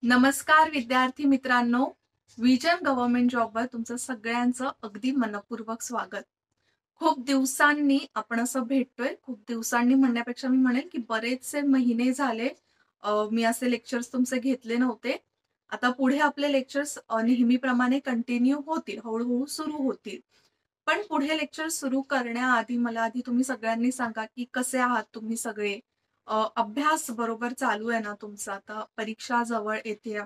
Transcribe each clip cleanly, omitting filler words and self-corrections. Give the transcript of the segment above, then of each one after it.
नमस्कार विद्यार्थी मित्रांनो, विजन गव्हर्नमेंट जॉबवर तुमचं सगळ्यांचं अगदी मनपूर्वक स्वागत. खूप दिवसांनी आपण असं भेटतोय. खूप दिवसांनी म्हणण्यापेक्षा मी म्हणेल, की बरेचसे महिने झाले मी असे लेक्चर्स तुमचे घेतले नव्हते. आता पुढे आपले लेक्चर्स नेहमीप्रमाणे कंटिन्यू होतील, हळू सुरू होतील. पण पुढे लेक्चर सुरू करण्याआधी मला आधी तुम्ही सगळ्यांनी सांगा, की कसे आहात तुम्ही सगळे? अभ्यास बरोबर चालू आहे ना तुमचा? आता परीक्षा जवळ येतेय.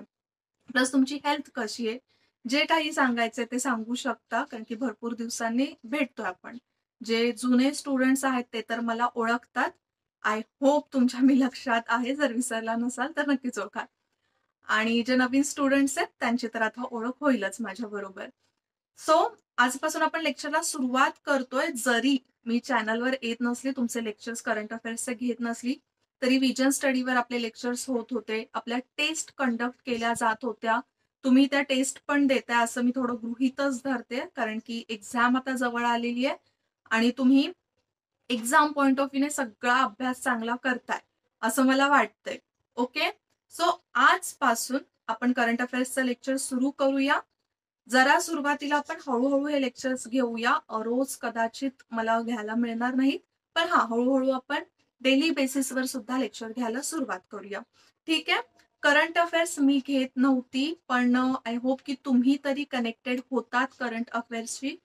प्लस तुमची हेल्थ कशी आहे? जे काही सांगायचंय ते सांगू शकता, कारण की भरपूर दिवसांनी भेटतोय आपण. जे जुने स्टुडंट्स आहेत ते तर मला ओळखतात. आय होप तुमच्या मी लक्षात आहे. जर विसरला नसाल तर नक्कीच ओळखा. आणि जे नवीन स्टुडंट्स आहेत त्यांची तर आता ओळख होईलच माझ्याबरोबर. सो आजपासून आपण लेक्चरला सुरुवात करतोय. जरी मी चॅनलवर येत नसली, तुमचे लेक्चर्स करंट अफेअर्सचे घेत नसली, तरी विजन स्टडीवर आपले लेक्चर्स होत होते. आपल्या टेस्ट कंडक्ट केल्या जात होत्या. तुम्ही त्या टेस्ट पण देताय असं मी थोडं गृहीतच धरते, कारण की एक्झाम आता जवळ आलेली आहे आणि तुम्ही एक्झाम पॉइंट ऑफ व्ह्यूने सगळा अभ्यास चांगला करताय, असं मला वाटतंय. ओके? सो आजपासून आपण करंट अफेअर्सचं लेक्चर सुरू करूया. जरा सुरुवातीला आपण हळू हे लेक्चर्स घेऊया. रोज कदाचित मला घ्यायला मिळणार नाहीत. पण हां, हळू आपण डेली बेसिसवर सुद्धा लेक्चर घ्यायला सुरुवात करूया. ठीक आहे? करंट अफेअर्स मी घेत नव्हती, पण आय होप की तुम्ही तरी कनेक्टेड होतात करंट अफेअर्सशी.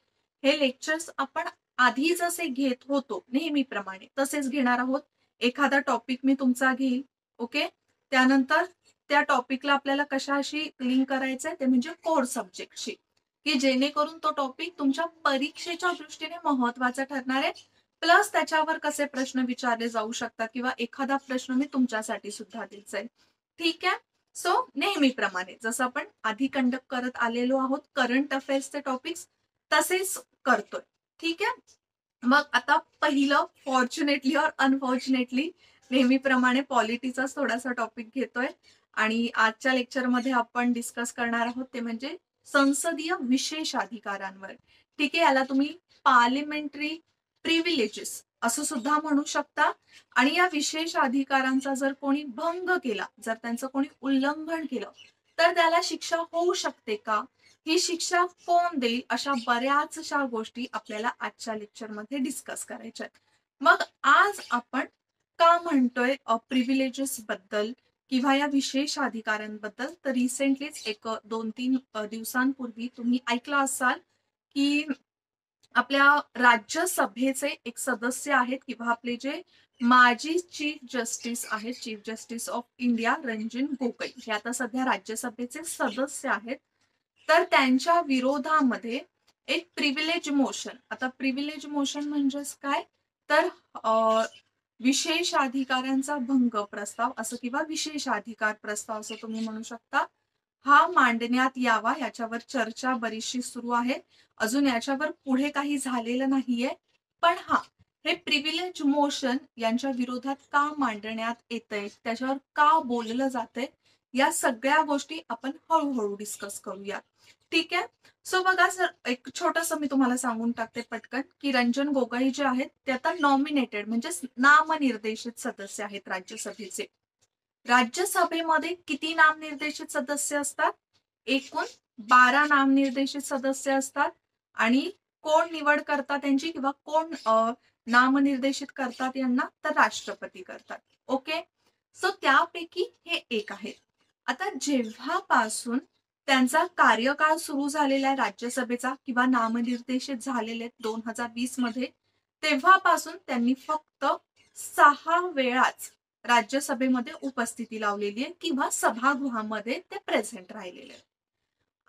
हे लेक्चर्स आपण आधी जसे घेत होतो नेहमीप्रमाणे तसेच घेणार आहोत. एखादा टॉपिक मी तुमचा घेईल. ओके? त्यानंतर त्या टॉपिकला आपल्याला कशाशी लिंक करायचंय ते म्हणजे कोर सब्जेक्टशी, की जेणेकरून तो टॉपिक तुमच्या परीक्षेच्या दृष्टीने महत्वाचा ठरणार आहे. प्लस त्याच्यावर कसे प्रश्न विचारले जाऊ शकतात किंवा एखादा प्रश्न मी तुमच्यासाठी सुद्धा देत जाईल. ठीक आहे? सो नेहमीप्रमाणे जसं आपण आधी कंडक्ट करत आलेलो आहोत करंट अफेअर्सचे टॉपिक्स तसेच करतोय. ठीक आहे? मग आता पहिलं फॉर्च्युनेटली और अनफॉर्च्युनेटली नेहमीप्रमाणे पॉलिटीचाच थोडासा टॉपिक घेतोय आणि आजच्या लेक्चरमध्ये आपण डिस्कस करणार आहोत ते म्हणजे संसदीय विशेष अधिकारांवर. ठीक आहे, याला तुम्ही पार्लिमेंटरी प्रिव्हिलेजेस असं सुद्धा म्हणू शकता. आणि या विशेष अधिकारांचा जर कोणी भंग केला, जर त्यांचं कोणी उल्लंघन केलं, तर त्याला शिक्षा होऊ शकते का? ही शिक्षा कोण देईल? अशा बऱ्याचशा गोष्टी आपल्याला आजच्या लेक्चरमध्ये डिस्कस करायच्या आहेत. मग आज आपण का म्हणतोय प्रिव्हिलेजेस बद्दल किंवा या विशेष अधिकारांबद्दल, तर रिसेंटलीच एक 2-3 दिवसांपूर्वी तुम्ही ऐकलं असाल की आपल्या राज्यसभेचे एक सदस्य आहेत किंवा आपले जे माजी चीफ जस्टिस आहेत, chief justice of India Ranjan Gogoi हे आता सध्या राज्यसभेचे सदस्य आहेत. तर त्यांच्या विरोधामध्ये एक प्रिव्हिलेज मोशन, आता प्रिव्हिलेज मोशन म्हणजेच काय, तर विशेष अधिकारांचा भंग प्रस्ताव असं किंवा विशेष अधिकार प्रस्ताव असं तुम्ही म्हणू शकता, हा मांडण्यात यावा याच्यावर चर्चा बरीचशी सुरू आहे. अजून याच्यावर पुढे काही झालेलं नाहीये. पण हा, हे प्रिव्हिलेज मोशन यांच्या विरोधात का मांडण्यात येतंय, त्याच्यावर का बोललं जातंय, या सगळ्या गोष्टी आपण हळूहळू डिस्कस करूया. ठीक आहे? सो बघा सर, एक छोटंसं मी तुम्हाला सांगून टाकते पटकन, की रंजन गोगोई जे आहेत ते आता नॉमिनेटेड म्हणजे नामनिर्देशित सदस्य आहेत राज्यसभेचे. राज्यसभेमध्ये किती नामनिर्देशित सदस्य असतात? एकूण 12 नामनिर्देशित सदस्य असतात. आणि कोण निवड करतात त्यांची किंवा कोण नामनिर्देशित करतात यांना, तर राष्ट्रपती करतात. ओके? सो त्यापैकी हे एक आहे. आता जेव्हापासून त्यांचा कार्यकाळ सुरू झालेला आहे राज्यसभेचा किंवा नामनिर्देशित झालेले 2020 मध्ये, तेव्हापासून त्यांनी फक्त 6 वेळाच राज्यसभेमध्ये उपस्थिती लावलेली आहे किंवा सभागृहामध्ये ते प्रेझेंट राहिलेले आहेत.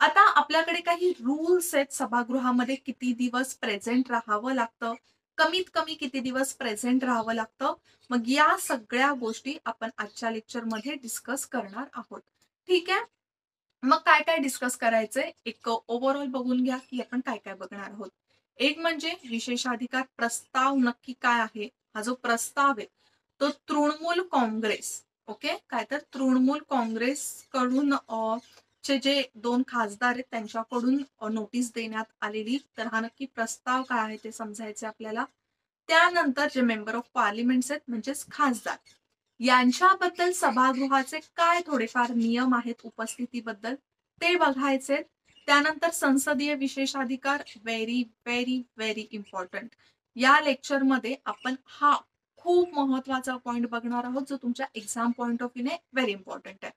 आता आपल्याकडे काही रूल्स आहेत सभागृहामध्ये किती दिवस प्रेझेंट राहावं लागतं, कमीत कमी किती दिवस प्रेझेंट राहावं लागतं. मग या सगळ्या गोष्टी आपण आजच्या लेक्चरमध्ये डिस्कस करणार आहोत. ठीक आहे? मग काय काय डिस्कस करायचंय, एक ओव्हरऑल बघून घ्या की आपण काय काय बघणार आहोत. एक म्हणजे विशेषाधिकार प्रस्ताव नक्की काय आहे. हा जो प्रस्ताव आहे तो तृणमूल काँग्रेस, ओके, काय तर तृणमूल काँग्रेस कडून चे जे 2 खासदार आहेत त्यांच्याकडून नोटीस देण्यात आलेली. तर हा नक्की प्रस्ताव काय आहे ते समजायचे आपल्याला. त्यानंतर जे मेंबर ऑफ पार्लिमेंट आहेत म्हणजेच खासदार, यांच्याबद्दल सभागृहाचे काय थोडेफार नियम आहेत उपस्थितीबद्दल ते बघायचे. त्यानंतर संसदीय विशेषाधिकार, व्हेरी व्हेरी व्हेरी इम्पॉर्टंट. या लेक्चरमध्ये आपण हा खूप महत्वाचा पॉइंट बघणार आहोत, जो तुमच्या एक्झाम पॉइंट ऑफ व्ह्यूने व्हेरी इम्पॉर्टंट आहे.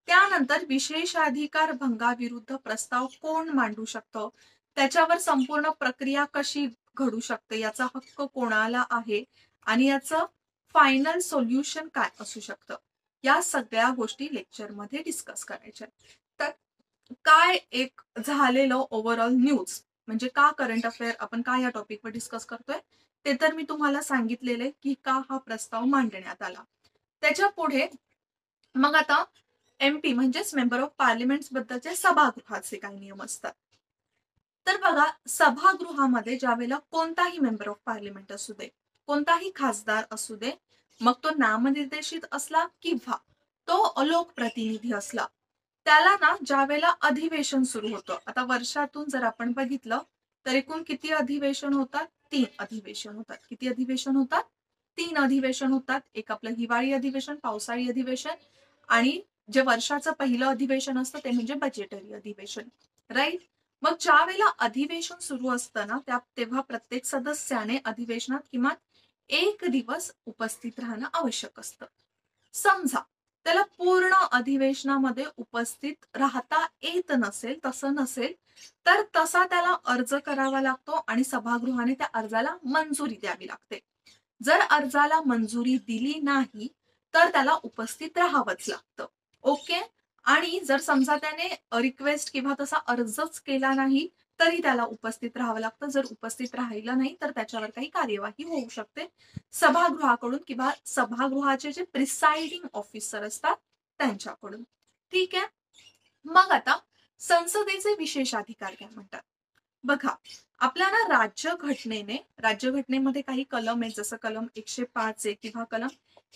त्यानंतर विशेषाधिकार भंगाविरुद्ध प्रस्ताव कोण मांडू शकतं, त्याच्यावर संपूर्ण प्रक्रिया कशी घडू शकते, याचा हक्क कोणाला आहे आणि याचं फायनल सोल्युशन काय असू शकतं, या सगळ्या गोष्टी लेक्चरमध्ये डिस्कस करायच्या. तर काय एक झालेलं ओव्हरऑल न्यूज म्हणजे का करंट अफेअर आपण काय या टॉपिकवर डिस्कस करतोय ते तर मी तुम्हाला सांगितलेले की का हा प्रस्ताव मांडण्यात आला. त्याच्या पुढे मग आता एमपी म्हणजेच मेंबर ऑफ पार्लिमेंट बद्दलचे सभागृहाचे काही नियम असतात. तर बघा, सभागृहामध्ये ज्यावेळेला कोणताही मेंबर ऑफ पार्लिमेंट असू दे, कोणताही खासदार असू दे, मग तो नामनिर्देशित असला किंवा तो लोकप्रतिनिधी असला, त्याला ना ज्यावेळेला अधिवेशन सुरू होतं, आता वर्षातून जर आपण बघितलं तर एकूण किती अधिवेशन होतात? 3 अधिवेशन होतात. किती अधिवेशन होतात? 3 अधिवेशन होतात. एक आपलं हिवाळी अधिवेशन, पावसाळी अधिवेशन आणि जे वर्षाचं पहिलं अधिवेशन असतं ते म्हणजे बजेटरी अधिवेशन, राईट? मग ज्या वेळेला अधिवेशन सुरू असतं ना, तेव्हा प्रत्येक सदस्याने अधिवेशनात किमान 1 दिवस उपस्थित राहणं आवश्यक असतं. समजा त्याला पूर्ण अधिवेशनामध्ये उपस्थित राहता येत नसेल, तसं नसेल, तर तसा त्याला अर्ज करावा लागतो आणि सभागृहाने त्या अर्जाला मंजुरी द्यावी लागते. जर अर्जाला मंजुरी दिली नाही तर त्याला उपस्थित राहावंच लागतं. ओके. आणि जर समजा त्याने रिक्वेस्ट किंवा तसा अर्जच केला नाही तरी त्याला उपस्थित राहावं लागतं. जर उपस्थित राहिलं नाही तर त्याच्यावर काही कार्यवाही होऊ शकते सभागृहाकडून किंवा सभागृहाचे जे प्रिसाइडिंग ऑफिसर असतात त्यांच्याकडून. ठीक आहे. मग आता संसदेचे विशेषाधिकार काय म्हणतात बघा. आपल्या ना राज्यघटनेमध्ये काही कलम आहेत, जसं कलम 105 आहे किंवा कलम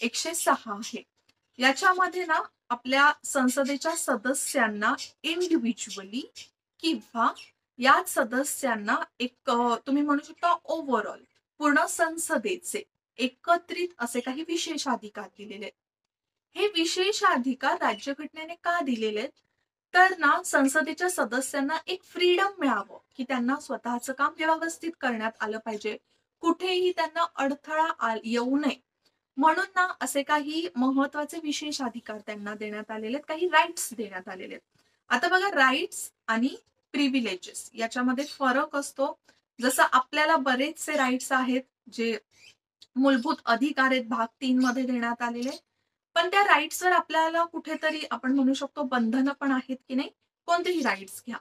106 आहे. याच्यामध्ये ना आपल्या संसदेच्या सदस्यांना इंडिव्हिज्युअली किंवा या सदस्यांना एक तुम्ही म्हणू शकता ओव्हरऑल पूर्ण संसदेचे एकत्रित असे काही विशेषाधिकार दिलेले आहेत. हे विशेषाधिकार राज्यघटनेने का दिलेले आहेत? तर ना संसदेच्या सदस्यांना एक फ्रीडम मिळावं की त्यांना स्वतःचं काम व्यवस्थित करण्यात आलं पाहिजे, कुठेही त्यांना अडथळा येऊ नये, म्हणून ना असे काही महत्वाचे विशेषाधिकार त्यांना देण्यात आलेले आहेत, काही राईट्स देण्यात आलेले आहेत. आता बघा, राईट्स आणि प्रिव्हिलेजेस याच्यामध्ये फरक असतो. जसं आपल्याला बरेचसे राईट्स आहेत जे मूलभूत अधिकार आहेत, भाग 3 मध्ये देण्यात आलेले, पण त्या राईट्सवर आपल्याला कुठेतरी आपण म्हणू शकतो बंधनं पण आहेत की नाही, कोणतेही राईट्स घ्या.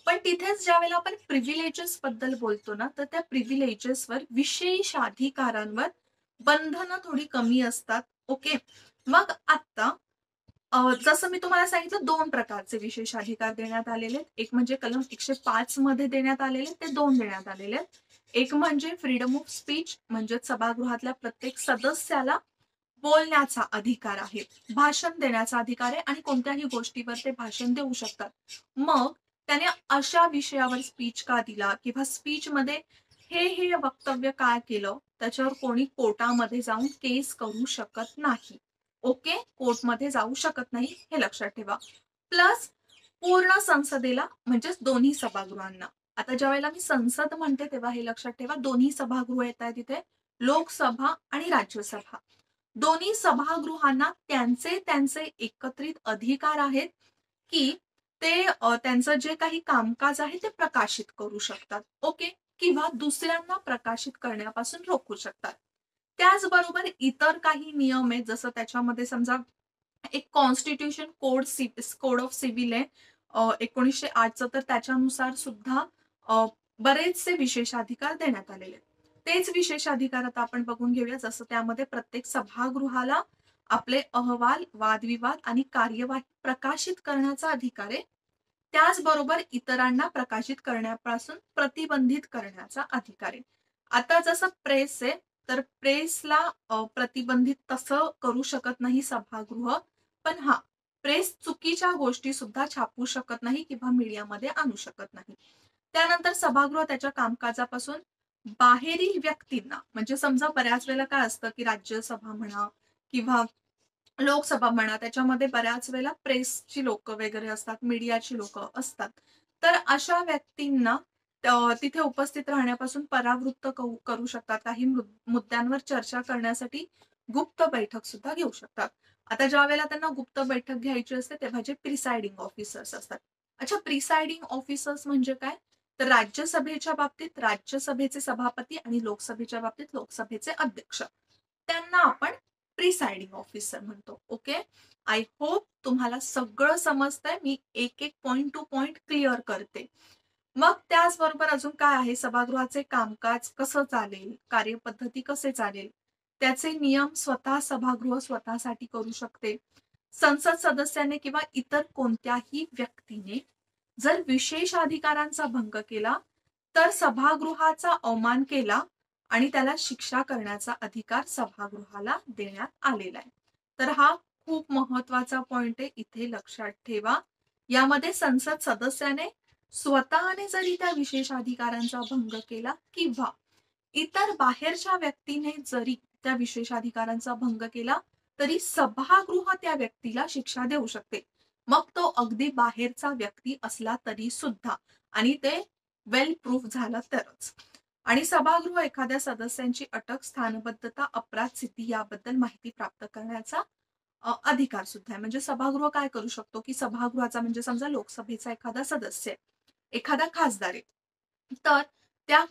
पण तिथेच ज्या वेळेला आपण प्रिव्हिलेजेस बद्दल बोलतो ना, तर त्या प्रिव्हिलेजेसवर विशेष अधिकारांवर बंधनं थोडी कमी असतात. ओके. मग आता जसं मी तुम्हाला सांगितलं 2 प्रकारचे विशेषाधिकार देण्यात आलेले आहेत. एक म्हणजे कलम 105 मध्ये देण्यात आलेले, ते 2 देण्यात आलेले आहेत. एक म्हणजे फ्रीडम ऑफ स्पीच, म्हणजे सभागृहातल्या प्रत्येक सदस्याला बोलण्याचा अधिकार आहे, भाषण देण्याचा अधिकार आहे आणि कोणत्याही गोष्टीवर ते भाषण देऊ शकतात. मग त्याने अशा विषयावर स्पीच का दिला किंवा स्पीच मध्ये हे वक्तव्य काय केलं, त्याच्यावर कोणी कोर्टामध्ये जाऊन केस करू शकत नाही. ओके. कोर्टमध्ये जाऊ शकत नाही, हे लक्षात ठेवा. प्लस पूर्ण संसदेला म्हणजेच दोन्ही सभागृहांना, आता ज्या वेळेला मी संसद म्हणते तेव्हा हे लक्षात ठेवा, दोन्ही सभागृह येत आहेत तिथे, लोकसभा आणि राज्यसभा. दोन्ही सभागृहांना त्यांचे त्यांचे एकत्रित अधिकार आहेत की ते त्यांचं जे काही कामकाज आहे ते प्रकाशित करू शकतात. ओके. किंवा दुसऱ्यांना प्रकाशित करण्यापासून रोखू शकतात. त्याचबरोबर इतर काही नियम आहेत, जसं त्याच्यामध्ये समजा एक कॉन्स्टिट्यूशन कोड ऑफ सिव्हिल आहे 1908चं, तर त्याच्यानुसार सुद्धा बरेचसे विशेषाधिकार देण्यात आलेले आहेत. तेच विशेषाधिकार आता आपण बघून घेऊया. जसं त्यामध्ये प्रत्येक सभागृहाला आपले अहवाल, वादविवाद आणि कार्यवाही प्रकाशित करण्याचा अधिकार आहे. त्याचबरोबर इतरांना प्रकाशित करण्यापासून प्रतिबंधित करण्याचा अधिकार आहे. आता जसं प्रेस आहे, तर प्रेसला प्रतिबंधित तसं करू शकत नाही सभागृह, पण हा प्रेस चुकीच्या गोष्टी सुद्धा छापू शकत नाही किंवा मीडियामध्ये आणू शकत नाही. त्यानंतर सभागृह त्याच्या कामकाजापासून बाहेरील व्यक्तींना, म्हणजे समजा बऱ्याच वेळेला काय असतं की राज्यसभा म्हणा किंवा लोकसभा म्हणा, त्याच्यामध्ये बऱ्याच वेळेला प्रेसची लोकं वगैरे असतात, मीडियाची लोकं असतात. तर अशा व्यक्तींना तिथे उपस्थित राहण्यापासून परावृत्त करू शकतात. काही मुद्द्यांवर चर्चा करण्यासाठी गुप्त बैठक सुद्धा घेऊ शकतात. आता ज्यावेळेला त्यांना गुप्त बैठक घ्यायची असते, तेव्हा जे प्रिसाइडिंग ऑफिसर्स असतात. अच्छा, प्रिसाइडिंग ऑफिसर्स म्हणजे काय? तर राज्यसभेच्या बाबतीत राज्यसभेचे सभापती आणि लोकसभेच्या बाबतीत लोकसभेचे अध्यक्ष. त्यांना आपण प्रिसाइडिंग ऑफिसर म्हणतो. ओके. आय होप तुम्हाला सगळं समजतंय. मी एक एक पॉइंट टू पॉइंट क्लिअर करते. मग त्याचबरोबर अजून काय आहे, सभागृहाचे कामकाज कसं चालेल, कार्यपद्धती कसे चालेल, त्याचे नियम स्वतः सभागृह स्वतःसाठी करू शकते. संसद सदस्याने किंवा इतर कोणत्याही व्यक्तीने जर विशेष अधिकारांचा भंग केला, तर सभागृहाचा अवमान केला आणि त्याला शिक्षा करण्याचा अधिकार सभागृहाला देण्यात आलेला आहे. तर हा खूप महत्वाचा पॉइंट आहे, इथे लक्षात ठेवा. यामध्ये संसद सदस्याने स्वतःने जरी त्या विशेष अधिकारांचा भंग केला किंवा इतर बाहेरच्या व्यक्तीने जरी त्या विशेषाधिकारांचा भंग केला, तरी सभागृह त्या व्यक्तीला शिक्षा देऊ शकते. मग तो अगदी बाहेरचा व्यक्ती असला तरी सुद्धा, आणि ते वेल प्रूफ झालं तरच. आणि सभागृह एखाद्या सदस्यांची अटक, स्थानबद्धता, अपराध स्थिती याबद्दल माहिती प्राप्त करण्याचा अधिकार सुद्धा आहे. म्हणजे सभागृह काय करू शकतो, की सभागृहाचा म्हणजे समजा लोकसभेचा एखादा सदस्य आहे, एखादा खासदार आहे. तर त्या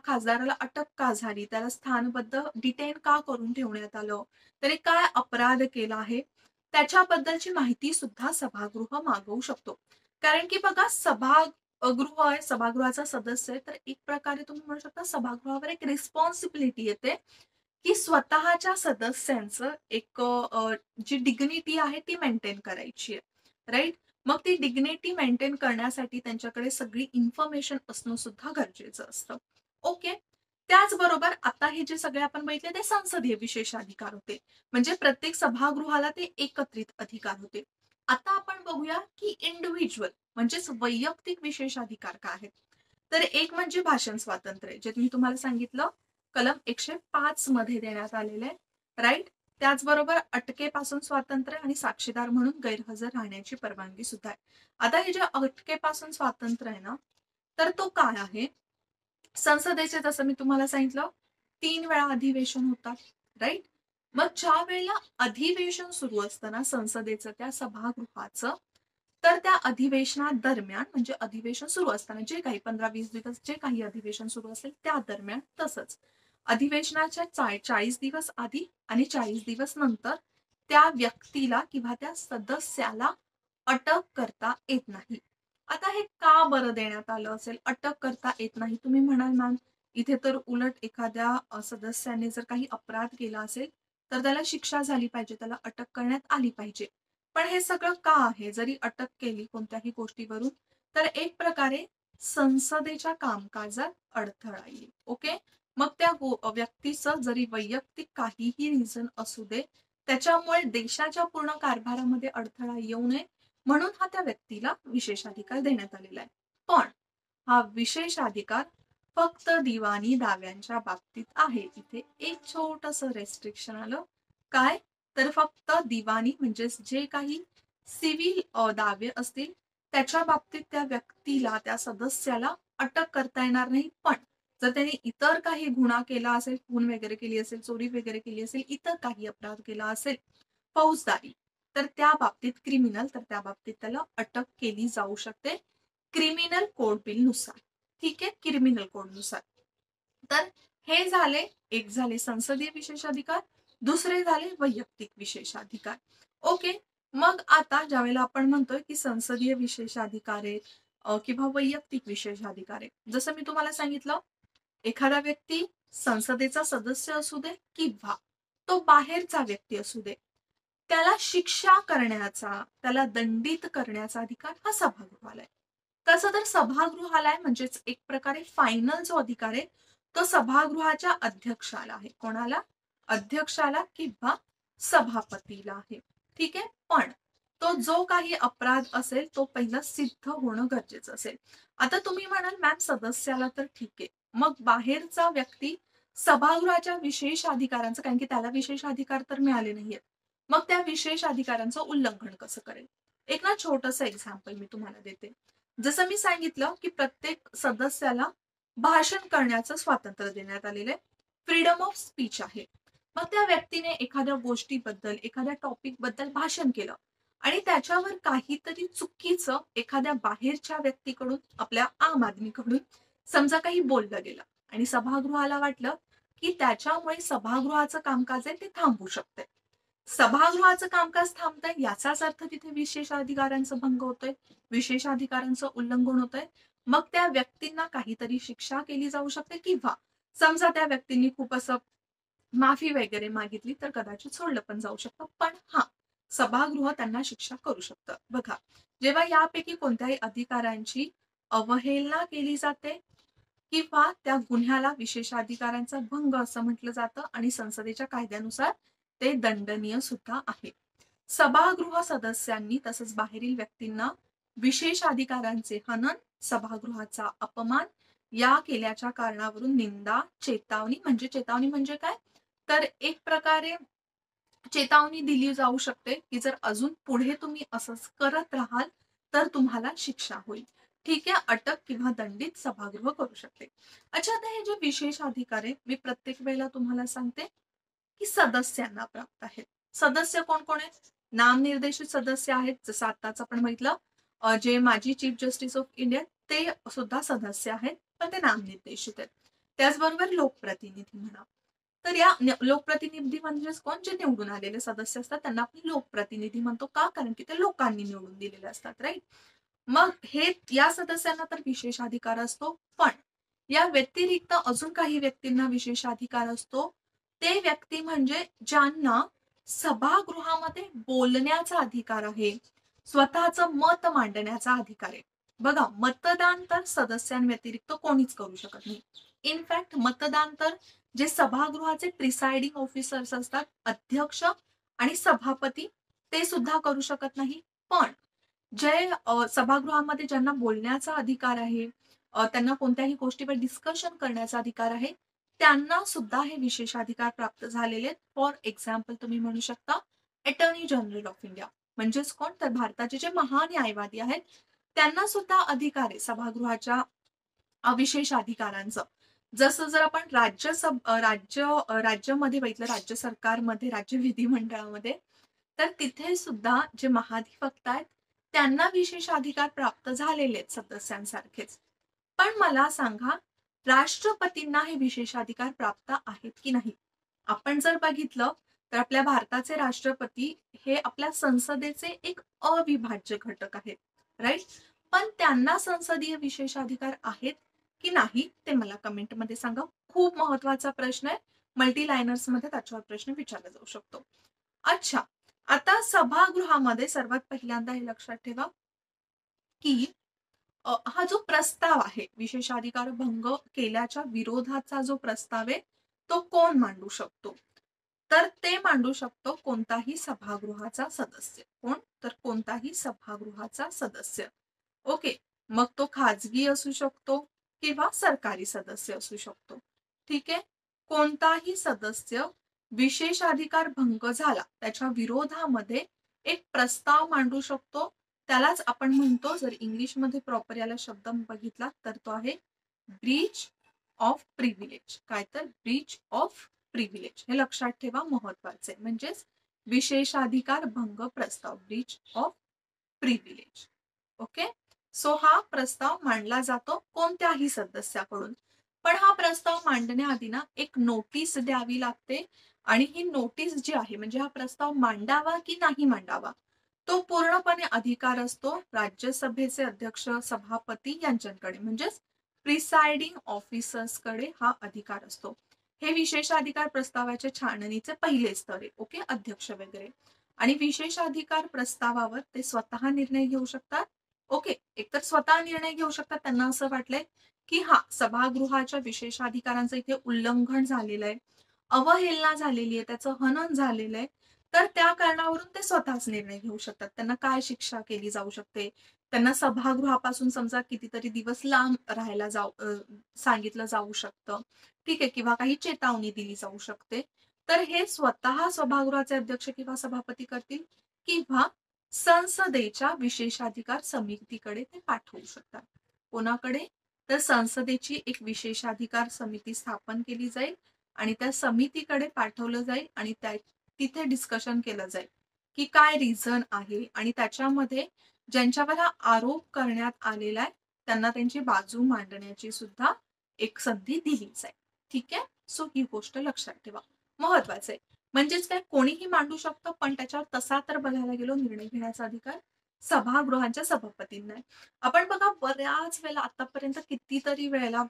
खासदाराला अटक का झाली, त्याला स्थानबद्ध डिटेन का करून ठेवण्यात आलं, त्याने काय अपराध केला आहे, त्याच्याबद्दलची माहिती सुद्धा सभागृह मागवू शकतो. कारण की बघा, सभागृह आहे, सभागृहाचा सदस्य आहे, तर एक प्रकारे तुम्ही म्हणू शकता सभागृहावर एक रिस्पॉन्सिबिलिटी येते, की स्वतःच्या सदस्यांचं एक जी डिग्निटी आहे ती मेंटेन करायची आहे. राईट. मग ती डिग्निटी मेंटेन करण्यासाठी त्यांच्याकडे सगळी इन्फॉर्मेशन असणं सुद्धा गरजेचं असतं. ओके. त्याचबरोबर आता हे जे सगळे आपण बघितले ते संसदीय विशेषाधिकार होते. म्हणजे प्रत्येक सभागृहाला ते एकत्रित अधिकार होते. आता आपण बघूया की इंडिव्हिज्युअल म्हणजेच वैयक्तिक विशेषाधिकार काय आहेत. तर एक म्हणजे भाषण स्वातंत्र्य, जे मी तुम्हाला सांगितलं कलम 105 मध्ये देण्यात आलेले आहे. राईट. त्याचबरोबर अटकेपासून स्वातंत्र्य आणि साक्षीदार म्हणून गैरहजर राहण्याची परवानगी सुद्धा आहे. आता हे जे अटकेपासून स्वातंत्र्य आहे ना, तर तो काय आहे, संसदेचे जसं मी तुम्हाला सांगितलं 3 वेळा अधिवेशन होतात. राईट. मग ज्या वेळेला अधिवेशन सुरू असतं ना संसदेचं, त्या सभागृहाचं, तर त्या अधिवेशनादरम्यान म्हणजे अधिवेशन सुरू असताना जे काही 15-20 दिवस जे काही अधिवेशन सुरू असेल त्या दरम्यान, तसंच अधिवेशनाच्या 40 दिवस आधी आणि 40 दिवस नंतर त्या व्यक्तीला किंवा त्या सदस्याला अटक करता येत नाही. आता हे का बरं देण्यात आलं असेल, अटक करता येत नाही? तुम्ही म्हणाल मॅम, इथे तर उलट एखाद्या सदस्याने जर काही अपराध केला असेल तर त्याला शिक्षा झाली पाहिजे, त्याला अटक करण्यात आली पाहिजे. पण हे सगळं का आहे? जरी अटक केली कोणत्याही गोष्टीवरून, तर एक प्रकारे संसदेच्या कामकाजात अडथळा येईल. ओके. मग त्या व्यक्तीचं जरी वैयक्तिक काहीही रिझन असू दे, त्याच्यामुळे देशाच्या पूर्ण कारभारामध्ये अडथळा येऊ नये म्हणून हा त्या व्यक्तीला विशेषाधिकार देण्यात आलेला आहे. पण हा विशेषाधिकार फक्त दिवाणी दाव्यांच्या बाबतीत आहे. इथे एक छोटंसं रेस्ट्रिक्शन आलं. काय? तर फक्त दिवाणी म्हणजेच जे काही सिव्हिल दावे असतील त्याच्या बाबतीत त्या व्यक्तीला, त्या सदस्याला अटक करता येणार नाही. पण जर त्याने इतर काही गुन्हा केला असेल, खून वगैरे केली असेल, चोरी वगैरे केली असेल, इतर काही अपराध केला असेल, फौजदारी, तर त्या बाबतीत क्रिमिनल, तर त्या बाबतीत त्याला अटक केली जाऊ शकते क्रिमिनल कोड बिल नुसार. ठीक आहे. क्रिमिनल कोड नुसार. तर हे झाले, एक झाले संसदीय विशेषाधिकार, दुसरे झाले वैयक्तिक विशेषाधिकार. ओके. मग आता ज्यावेळेला आपण म्हणतोय की संसदीय विशेषाधिकार आहेत किंवा वैयक्तिक विशेषाधिकार आहे, जसं मी तुम्हाला सांगितलं, एखादा व्यक्ती संसदेचा सदस्य असू दे किंवा तो बाहेरचा व्यक्ती असू दे, त्याला शिक्षा करण्याचा, त्याला दंडित करण्याचा अधिकार हा सभागृहाला आहे. तसं तर सभागृहाला आहे, म्हणजेच एक प्रकारे फायनल जो अधिकार आहे तो सभागृहाच्या अध्यक्षाला आहे. कोणाला? अध्यक्षाला किंवा सभापतीला आहे. ठीक आहे. पण तो जो काही अपराध असेल तो पहिला सिद्ध होणं गरजेचं असेल. आता तुम्ही म्हणाल मॅम सदस्याला तर ठीक आहे, मग बाहेरचा व्यक्ती सभागृहाच्या विशेष अधिकारांचं, कारण की त्याला विशेष अधिकार तर मिळाले नाहीयेत, मग त्या विशेष अधिकारांचं उल्लंघन कसं करेल? एक ना छोटंसं एक्झाम्पल मी तुम्हाला देते. जसं मी सांगितलं, की प्रत्येक सदस्याला भाषण करण्याचं स्वातंत्र्य देण्यात आलेलं आहे. फ्रीडम ऑफ स्पीच आहे. मग त्या व्यक्तीने एखाद्या गोष्टीबद्दल, एखाद्या टॉपिकबद्दल भाषण केलं आणि त्याच्यावर काहीतरी चुकीचं एखाद्या बाहेरच्या व्यक्तीकडून, आपल्या आम आदमीकडून समजा काही बोललं गेलं आणि सभागृहाला वाटलं, की त्याच्यामुळे सभागृहाचं कामकाज आहे ते थांबू शकते. सभागृहाचं कामकाज थांबतंय याचाच अर्थ तिथे विशेषाधिकारांचा भंग होतोय, विशेषाधिकारांचं उल्लंघन होतंय. मग त्या व्यक्तींना काहीतरी शिक्षा केली जाऊ शकते किंवा समजा त्या व्यक्तींनी खूप असं माफी वगैरे मागितली तर कदाचित सोडलं पण जाऊ शकतं. पण हां, सभागृह त्यांना शिक्षा करू शकतं. बघा, जेव्हा यापैकी कोणत्याही अधिकारांची अवहेलना केली जाते किंवा त्या गुन्ह्याला विशेषाधिकारांचा भंग असं म्हटलं जातं आणि संसदेच्या कायद्यानुसार ते दंडनीय सुद्धा आहे. सभागृह सदस्यांनी तसंच बाहेरील व्यक्तींना विशेष अधिकारांचे हनन, सभागृहाचा अपमान या केल्याच्या कारणावरून निंदा, चेतावणी म्हणजे काय? तर एक प्रकारे चेतावणी दिली जाऊ शकते, की जर अजून पुढे तुम्ही असंच करत राहाल, तर तुम्हाला शिक्षा होईल. ठीक आहे, अटक किंवा दंडित सभागृह करू शकते. अच्छा, आता हे जे विशेष अधिकार आहे, मी प्रत्येक वेळेला तुम्हाला सांगते, की सदस्यांना प्राप्त आहेत. सदस्य कोण कोण आहेत? नामनिर्देशित सदस्य आहेत, जसं आत्ताच आपण बघितलं, जे माजी चीफ जस्टिस ऑफ इंडिया ते सुद्धा सदस्य आहेत, पण ते नामनिर्देशित आहेत. त्याचबरोबर लोकप्रतिनिधी म्हणा. तर या लोकप्रतिनिधी म्हणजेच कोण? जे निवडून आलेले सदस्य असतात त्यांना आपण लोकप्रतिनिधी म्हणतो. का? कारण की ते लोकांनी निवडून दिलेले असतात, राईट? मग हे या सदस्यांना तर विशेष अधिकार असतो, पण या व्यतिरिक्त अजून काही व्यक्तींना विशेष अधिकार असतो. ते व्यक्ती म्हणजे ज्यांना सभागृहामध्ये बोलण्याचा अधिकार आहे, स्वतःचं मत मांडण्याचा अधिकार आहे. बघा, मतदान तर सदस्यांव्यतिरिक्त कोणीच करू शकत नाही. इनफॅक्ट मतदान तर जे सभागृहाचे प्रिसाइडिंग ऑफिसर्स असतात, अध्यक्ष आणि सभापती, ते सुद्धा करू शकत नाही. पण जे सभागृहामध्ये ज्यांना बोलण्याचा अधिकार आहे, त्यांना कोणत्याही गोष्टीवर डिस्कशन करण्याचा अधिकार आहे, त्यांना सुद्धा हे विशेषाधिकार प्राप्त झालेले आहेत. फॉर एक्झाम्पल तुम्ही म्हणू शकता अटॉर्नी जनरल ऑफ इंडिया, म्हणजेच कोण? तर भारताचे जे महान्यायवादी आहेत, त्यांना सुद्धा अधिकार आहे सभागृहाच्या विशेष अधिकारांचं. जसं जर आपण राज्यामध्ये बघितलं, राज्य सरकारमध्ये, राज्य विधिमंडळामध्ये, तर तिथे सुद्धा जे महाधिवक्ता आहेत त्यांना विशेष अधिकार प्राप्त झालेले आहेत सदस्यांसारखेच. पण मला सांगा, राष्ट्रपतींना हे विशेष अधिकार प्राप्त आहेत की नाही? आपण जर बघितलं तर आपल्या भारताचे राष्ट्रपती हे आपल्या संसदेचे एक अविभाज्य घटक आहेत, राईट? पण त्यांना संसदीय विशेषाधिकार आहेत की नाही ते मला कमेंटमध्ये सांगा. खूप महत्वाचा प्रश्न आहे. मल्टी लायनर्स मध्ये त्याच्यावर प्रश्न विचारला जाऊ शकतो. अच्छा, आता सभागृहामध्ये सर्वात पहिल्यांदा हे लक्षात ठेवा, की हा जो प्रस्ताव आहे, विशेषाधिकार भंग केल्याच्या विरोधाचा जो प्रस्ताव आहे, तो कोण मांडू शकतो? तर ते मांडू शकतो कोणताही सभागृहाचा सदस्य. कोण? तर कोणताही सभागृहाचा सदस्य. ओके. मग तो खाजगी असू शकतो किंवा सरकारी सदस्य असू शकतो. ठीक आहे. कोणताही सदस्य विशेषाधिकार भंग झाला त्याच्या विरोधामध्ये एक प्रस्ताव मांडू शकतो. त्यालाच आपण म्हणतो, जर इंग्लिशमध्ये प्रॉपर याला शब्द बघितला तर तो आहे ब्रीच ऑफ प्रिव्हिलेज. काय? तर ब्रीच ऑफ प्रिव्हिलेज. हे लक्षात ठेवा, महत्वाचे. म्हणजेच विशेषाधिकार भंग प्रस्ताव, Breach of privilege. Okay. So हा प्रस्ताव मांडला जातो कोणत्याही सदस्याकडून. पण हा प्रस्ताव मांडण्याआधी ना एक नोटीस द्यावी लागते आणि ही नोटीस जी आहे, म्हणजे हा प्रस्ताव मांडावा की नाही मांडावा, तो पूर्णपणे अधिकार असतो राज्यसभेचे अध्यक्ष, सभापती यांच्याकडे, म्हणजेच प्रिसाइडिंग ऑफिसर्सकडे हा अधिकार असतो. हे विशेषाधिकार प्रस्तावाच्या छाननीचे पहिले स्तर आहे. ओके, अध्यक्ष वगैरे. आणि विशेषाधिकार प्रस्तावावर ते स्वतः निर्णय घेऊ शकतात. ओके, एकतर स्वतः निर्णय घेऊ शकतात, त्यांना असं वाटलंय की हा सभागृहाच्या विशेषाधिकारांचं इथे उल्लंघन झालेलं आहे, अवहेलना झालेली आहे, त्याचं हनन झालेलं आहे, तर त्या कारणावरून ते स्वतःच निर्णय घेऊ शकतात. त्यांना काय शिक्षा केली जाऊ शकते, त्यांना सभागृहापासून समजा कितीतरी दिवस लांब राहायला सांगितलं जाऊ शकतं. ठीक आहे, किंवा काही चेतावणी दिली जाऊ शकते. तर हे स्वतः सभागृहाचे अध्यक्ष किंवा सभापती करतील किंवा संसदेच्या विशेषाधिकार समितीकडे ते पाठवू शकतात. कोणाकडे? तर संसदेची एक विशेषाधिकार समिती स्थापन केली जाईल आणि त्या समितीकडे पाठवलं जाईल आणि तिथे डिस्कशन केलं जाईल की काय रिझन आहे आणि त्याच्यामध्ये ज्यांच्यावर हा आरोप करण्यात आलेला आहे त्यांना त्यांची बाजू मांडण्याची सुद्धा एक संधी दिली जाईल. ठीक आहे. सो ही गोष्ट लक्षात ठेवा. महत्वाचं आहे. म्हणजेच काय कोणीही मांडू शकतं पण त्याच्यावर तसा तर बघायला गेलो निर्णय घेण्याचा अधिकार सभागृहांच्या सभापतींना आहे. आपण बघा बऱ्याच वेळेला आतापर्यंत कितीतरी वेळेला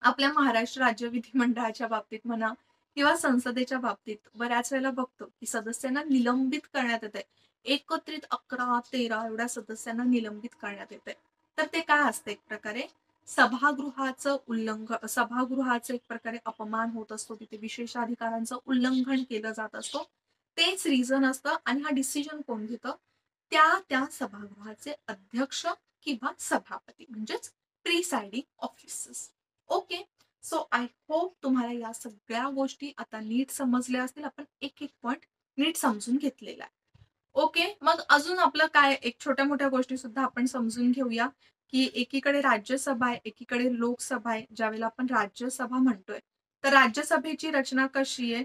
आपल्या महाराष्ट्र राज्य विधिमंडळाच्या बाबतीत म्हणा किंवा संसदेच्या बाबतीत बऱ्याच वेळेला बघतो की सदस्यांना निलंबित करण्यात येते. एकत्रित 11-13 एवढ्या सदस्यांना निलंबित करण्यात येते. तर ते काय असते एक प्रकारे सभागृहाचं उल्लंघन, सभागृहाचं एक प्रकारे अपमान होत असतो, तिथे विशेषाधिकारांचं उल्लंघन केलं जात असतो. तेच रिझन असतं आणि हा डिसिजन कोण घेतं? त्या सभागृहाचे अध्यक्ष किंवा सभापती म्हणजेच presiding officers. Okay. So I hope तुम्हाला या सगळ्या गोष्टी आता नीट समजल्या असतील. आपण एक एक पॉइंट नीट समजून घेतलेला आहे. ओके. मग अजून आपलं काय एक छोट्या मोठ्या गोष्टी सुद्धा आपण समजून घेऊया की एकीकडे राज्यसभा आहे, एकीकडे लोकसभा आहे. ज्यावेळेला आपण राज्यसभा म्हणतोय तर राज्यसभेची रचना कशी आहे?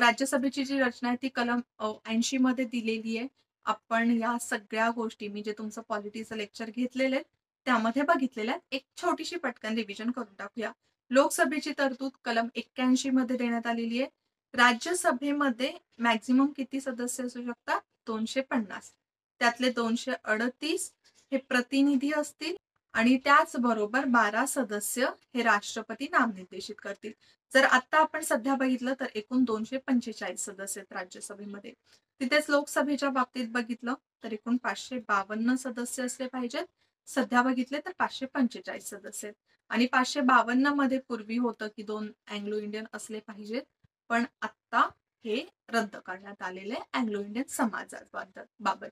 राज्यसभेची जी रचना आहे ती कलम 80 मध्ये दिलेली आहे. आपण या सगळ्या गोष्टी मी जे तुमचं पॉलिटीचं लेक्चर घेतलेले आहेत त्यामध्ये बघितलेल्या आहेत. एक छोटीशी पटकन रिव्हिजन करून टाकूया. लोकसभेची तरतूद कलम 81 मध्ये देण्यात आलेली आहे. राज्यसभेमध्ये मॅक्झिमम किती सदस्य असू शकतात? 250. त्यातले 238 हे प्रतिनिधी असतील आणि त्याचबरोबर 12 सदस्य हे राष्ट्रपती नामनिर्देशित करतील. जर आता आपण सध्या बघितलं तर एकूण 245 सदस्य आहेत राज्यसभेमध्ये. तिथेच लोकसभेच्या बाबतीत बघितलं तर एकूण 552 सदस्य असले पाहिजेत. सध्या बघितले तर 545 सदस्य आहेत. आणि 552 मध्ये पूर्वी होतं की 2 अँग्लो इंडियन असले पाहिजेत. पण आता हे रद्द करण्यात आलेले अँग्लो इंडियन समाजाबाबत.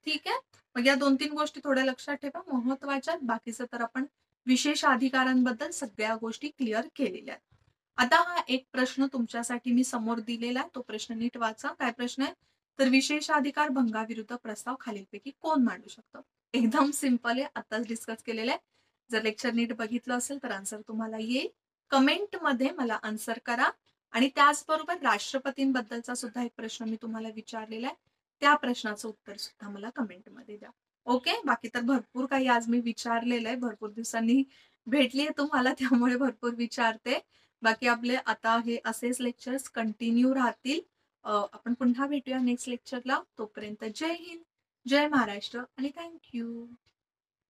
ठीक आहे. मग या 2-3 गोष्टी थोड्या लक्षात ठेवा महत्वाच्या. बाकीचं तर आपण विशेष अधिकारांबद्दल सगळ्या गोष्टी क्लिअर केलेल्या आहेत. आता हा एक प्रश्न तुमच्यासाठी मी समोर दिलेला आहे. तो प्रश्न नीट वाचा. काय प्रश्न आहे? तर विशेषाधिकार भंगाविरुद्ध प्रस्ताव खालीलपैकी कोण मांडू शकतं? एकदम सिंपल आहे. आताच डिस्कस केलेलं आहे. जर लेक्चर नीट बघितलं असेल तर आन्सर तुम्हाला येईल. कमेंटमध्ये मला आन्सर करा. आणि त्याचबरोबर राष्ट्रपतींबद्दलचा सुद्धा एक प्रश्न मी तुम्हाला विचारलेला आहे. त्या प्रश्नाचं उत्तर सुद्धा मला कमेंटमध्ये द्या. ओके. बाकी तर भरपूर काही आज मी विचारलेलं आहे. भरपूर दिवसांनी भेटलीये तुम्हाला त्यामुळे भरपूर विचारते. बाकी आपले आता हे असेच लेक्चर्स कंटिन्यू राहतील. आपण पुन्हा भेटूया नेक्स्ट लेक्चरला. तोपर्यंत जय हिंद, जय महाराष्ट्र आणि थँक्यू.